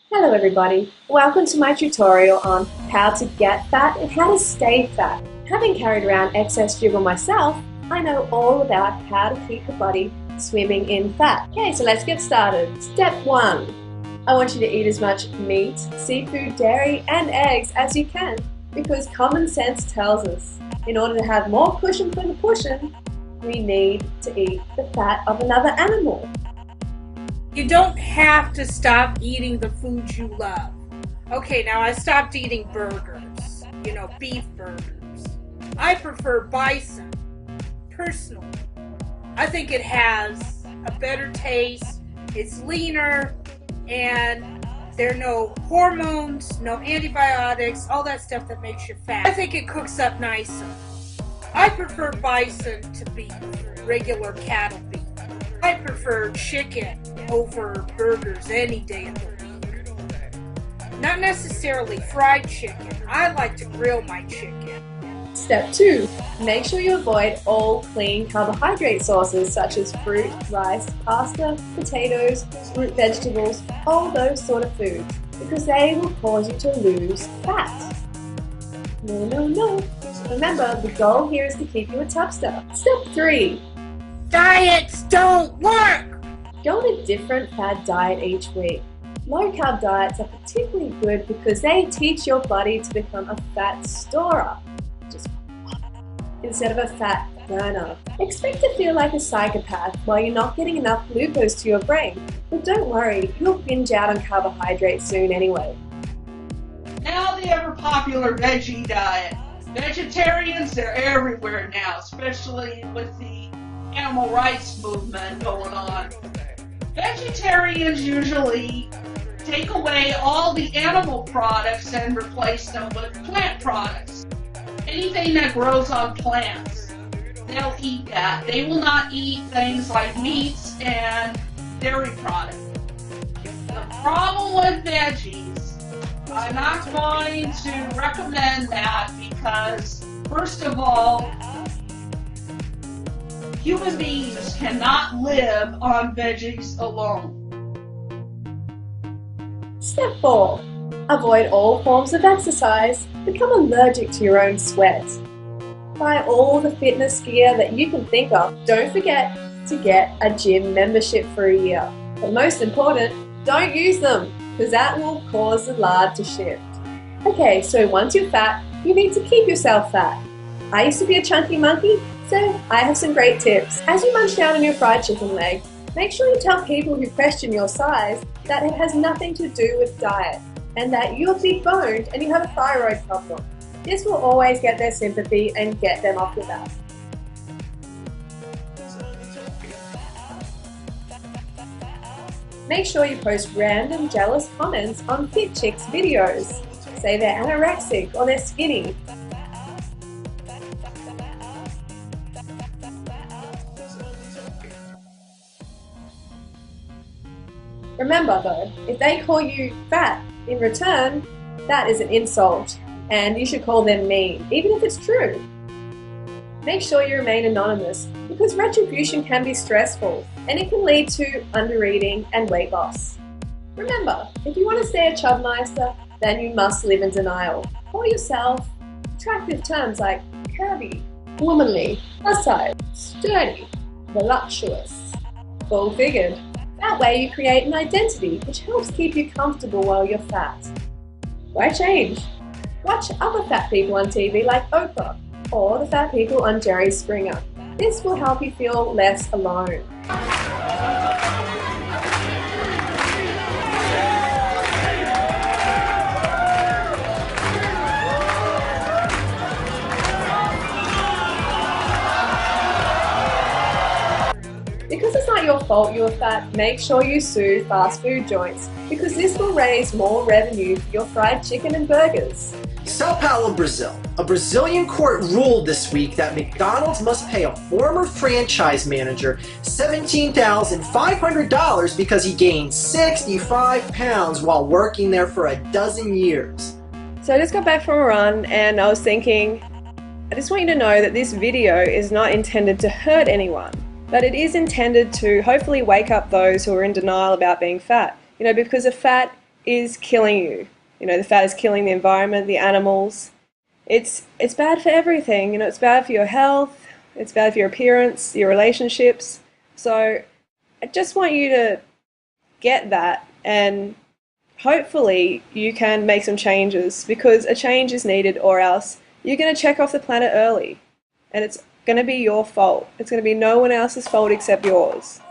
Hello everybody, welcome to my tutorial on how to get fat and how to stay fat. Having carried around excess dribble myself, I know all about how to keep the body swimming in fat. Okay, so let's get started. Step 1. I want you to eat as much meat, seafood, dairy and eggs as you can because common sense tells us in order to have more cushion for the pushing, we need to eat the fat of another animal. You don't have to stop eating the foods you love. Okay, now I stopped eating burgers, beef burgers. I prefer bison, personally. I think it has a better taste, it's leaner, and there are no hormones, no antibiotics, all that stuff that makes you fat. I think it cooks up nicer. I prefer bison to beef, regular cattle beef. I prefer chicken over burgers any day of the week. Not necessarily fried chicken. I like to grill my chicken. Step 2. Make sure you avoid all clean carbohydrate sources such as fruit, rice, pasta, potatoes, root vegetables, all those sort of foods because they will cause you to lose fat. No. Remember, the goal here is to keep you a tubster. Step 3. Diets don't work! Go on a different fad diet each week. Low-carb diets are particularly good because they teach your body to become a fat storer, instead of a fat burner. Expect to feel like a psychopath while you're not getting enough glucose to your brain, but don't worry, you'll binge out on carbohydrates soon anyway. Now the ever-popular veggie diet. Vegetarians, they're everywhere now, especially with the animal rights movement going on. Vegetarians usually take away all the animal products and replace them with plant products. Anything that grows on plants, they'll eat that. They will not eat things like meats and dairy products. The problem with veggies, I'm not going to recommend that because, first of all, human beings cannot live on veggies alone. Step 4. Avoid all forms of exercise. Become allergic to your own sweat. Buy all the fitness gear that you can think of. Don't forget to get a gym membership for a year. But most important, don't use them because that will cause the lard to shift. Okay, so once you're fat, you need to keep yourself fat. I used to be a chunky monkey, so I have some great tips. As you munch down on your fried chicken leg, make sure you tell people who question your size that it has nothing to do with diet and that you're big boned and you have a thyroid problem. This will always get their sympathy and get them off your back. Make sure you post random jealous comments on fit chicks videos. Say they're anorexic or they're skinny. Remember though, if they call you fat in return, that is an insult and you should call them mean, even if it's true. Make sure you remain anonymous because retribution can be stressful and it can lead to undereating and weight loss. Remember, if you want to stay a chubmeister, then you must live in denial. Call yourself attractive terms like curvy, womanly, plus size, sturdy, voluptuous, full-figured. That way you create an identity which helps keep you comfortable while you're fat. Why change? Watch other fat people on TV like Oprah or the fat people on Jerry Springer. This will help you feel less alone. Because it's not your fault you are fat, make sure you sue fast food joints because this will raise more revenue for your fried chicken and burgers. Sao Paulo, Brazil. A Brazilian court ruled this week that McDonald's must pay a former franchise manager $17,500 because he gained 65 pounds while working there for a dozen years. So I just got back from a run and I was thinking, I just want you to know that this video is not intended to hurt anyone. But it is intended to hopefully wake up those who are in denial about being fat. Because a fat is killing you. The fat is killing the environment, the animals. It's bad for everything. It's bad for your health, it's bad for your appearance, your relationships. So I just want you to get that, and hopefully you can make some changes, because a change is needed, or else you're going to check off the planet early, and it's going to be your fault. It's going to be no one else's fault except yours.